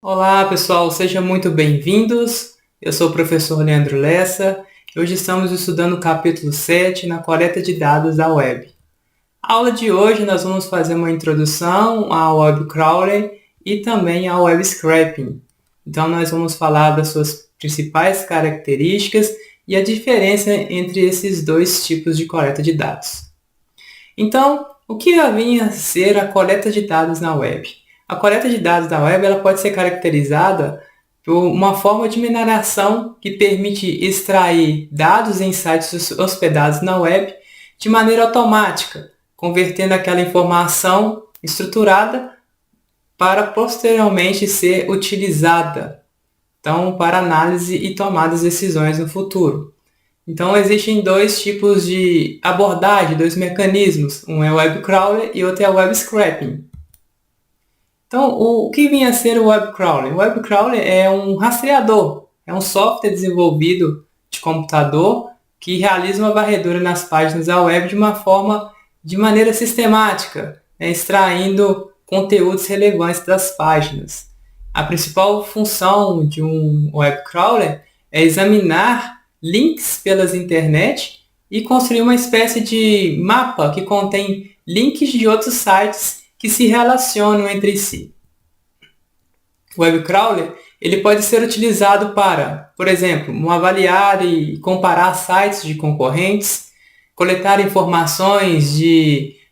Olá pessoal, sejam muito bem-vindos. Eu sou o professor Leandro Lessa e hoje estamos estudando o capítulo 7 na coleta de dados da web. A aula de hoje nós vamos fazer uma introdução ao web crawler e também ao web scraping. Então nós vamos falar das suas principais características e a diferença entre esses dois tipos de coleta de dados. Então, o que vinha a ser a coleta de dados na web? A coleta de dados da web ela pode ser caracterizada por uma forma de mineração que permite extrair dados em sites hospedados na web de maneira automática, convertendo aquela informação estruturada para posteriormente ser utilizada, então, para análise e tomada de decisões no futuro. Então, existem dois tipos de abordagem, dois mecanismos. Um é o web crawler e outro é o web scraping. Então, o que vinha a ser o web crawler? O web crawler é um rastreador, é um software desenvolvido de computador que realiza uma varredura nas páginas da web de maneira sistemática, extraindo conteúdos relevantes das páginas. A principal função de um web crawler é examinar links pelas internet e construir uma espécie de mapa que contém links de outros sites que se relacionam entre si. O web crawler ele pode ser utilizado para, por exemplo, avaliar e comparar sites de concorrentes, coletar informações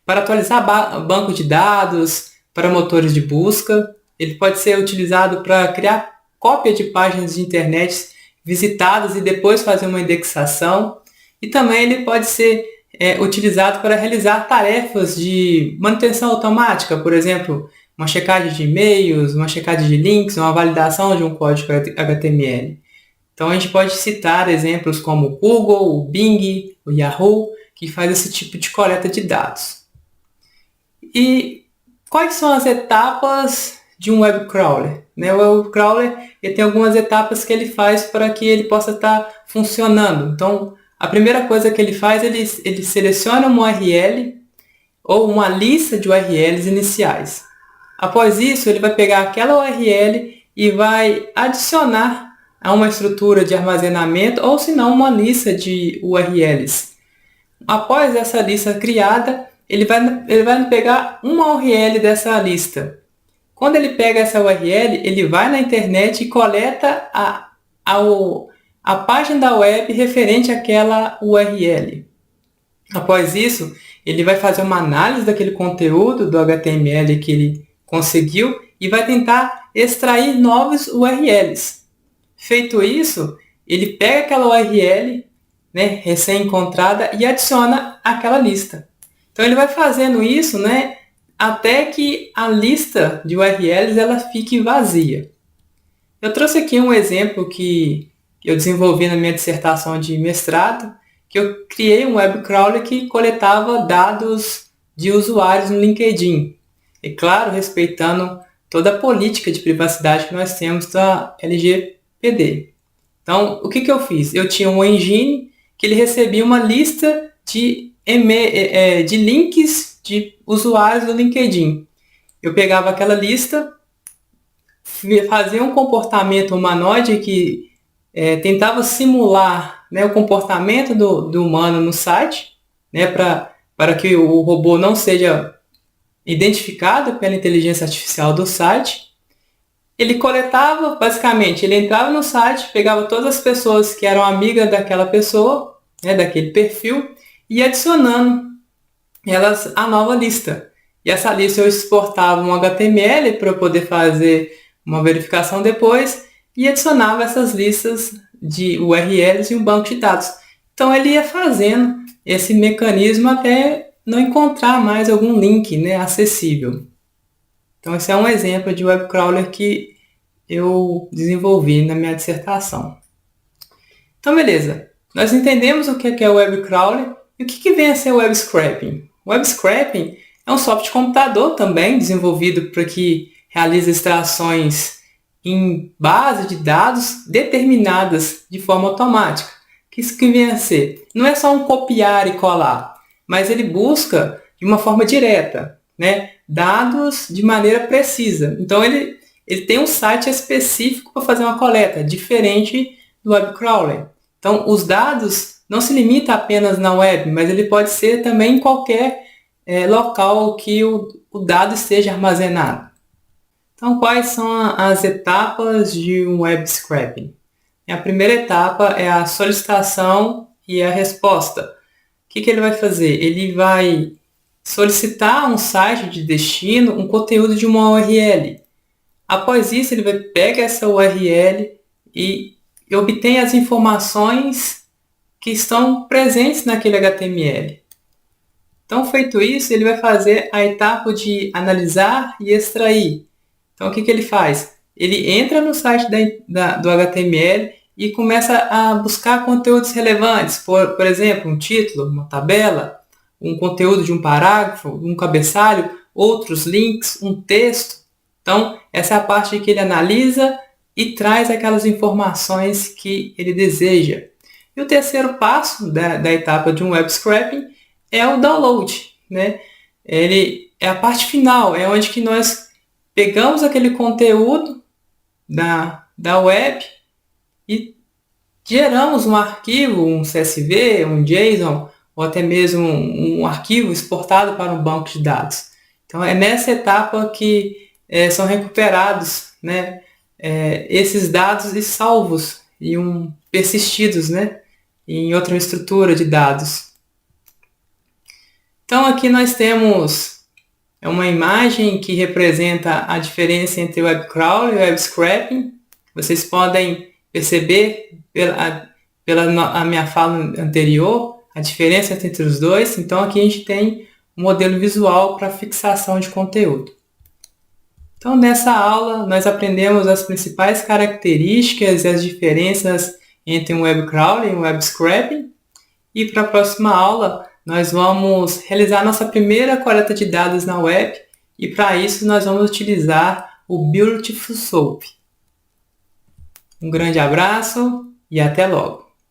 para atualizar banco de dados, para motores de busca. Ele pode ser utilizado para criar cópia de páginas de internet visitadas e depois fazer uma indexação. E também ele pode ser utilizado para realizar tarefas de manutenção automática, por exemplo, uma checagem de e-mails, uma checagem de links, uma validação de um código HTML. Então a gente pode citar exemplos como o Google, o Bing, o Yahoo, que faz esse tipo de coleta de dados. E quais são as etapas de um web crawler? O web crawler ele tem algumas etapas que ele faz para que ele possa estar funcionando. Então, a primeira coisa que ele faz, ele seleciona uma URL ou uma lista de URLs iniciais. Após isso, ele vai pegar aquela URL e vai adicionar a uma estrutura de armazenamento ou, se não, uma lista de URLs. Após essa lista criada, ele vai pegar uma URL dessa lista. Quando ele pega essa URL, ele vai na internet e coleta a página da web referente àquela URL. Após isso, ele vai fazer uma análise daquele conteúdo do HTML que ele conseguiu e vai tentar extrair novos URLs. Feito isso, ele pega aquela URL recém-encontrada e adiciona àquela lista. Então ele vai fazendo isso até que a lista de URLs ela fique vazia. Eu trouxe aqui um exemplo que eu desenvolvi na minha dissertação de mestrado, que eu criei um web crawler que coletava dados de usuários no LinkedIn. E claro, respeitando toda a política de privacidade que nós temos da LGPD. Então, o que eu fiz? Eu tinha um engine que ele recebia uma lista de links de usuários do LinkedIn. Eu pegava aquela lista, fazia um comportamento humanoide que tentava simular o comportamento do humano no site, para que o robô não seja identificado pela inteligência artificial do site. Ele coletava, basicamente, ele entrava no site, pegava todas as pessoas que eram amigas daquela pessoa, daquele perfil, e adicionando elas à nova lista. E essa lista eu exportava um HTML para eu poder fazer uma verificação depois e adicionava essas listas de URLs em um banco de dados. Então ele ia fazendo esse mecanismo até não encontrar mais algum link acessível. Então esse é um exemplo de web crawler que eu desenvolvi na minha dissertação. Então beleza, nós entendemos o que é o web crawler e o que vem a ser o web scraping. O web scraping é um software de computador também desenvolvido para que realize extrações em base de dados determinadas de forma automática. Isso que vem a ser? Não é só um copiar e colar, mas ele busca de uma forma direta, dados de maneira precisa. Então ele ele tem um site específico para fazer uma coleta, diferente do web crawler. Então, os dados não se limitam apenas na web, mas ele pode ser também em qualquer local que o dado esteja armazenado. Então, quais são as etapas de um web scraping? A primeira etapa é a solicitação e a resposta. O que ele vai fazer? Ele vai solicitar um site de destino, um conteúdo de uma URL. Após isso, ele vai pegar essa URL e obtém as informações que estão presentes naquele HTML. Então, feito isso, ele vai fazer a etapa de analisar e extrair. Então, o que ele faz? Ele entra no site do HTML e começa a buscar conteúdos relevantes, por exemplo, um título, uma tabela, um conteúdo de um parágrafo, um cabeçalho, outros links, um texto. Então, essa é a parte que ele analisa e traz aquelas informações que ele deseja. E o terceiro passo da etapa de um web scraping é o download, né? Ele é a parte final, é onde que nós pegamos aquele conteúdo da web e geramos um arquivo, um CSV, um JSON, ou até mesmo um arquivo exportado para um banco de dados. Então, é nessa etapa que são recuperados, né, esses dados e salvos e persistidos, né, em outra estrutura de dados. Então, aqui nós temos uma imagem que representa a diferença entre o web crawler e o web scraping. Vocês podem perceber pela minha fala anterior a diferença entre os dois. Então aqui a gente tem um modelo visual para fixação de conteúdo. Então nessa aula nós aprendemos as principais características e as diferenças entre um web crawler e um web scraping. E para a próxima aula nós vamos realizar nossa primeira coleta de dados na web e para isso nós vamos utilizar o Beautiful Soup. Um grande abraço e até logo!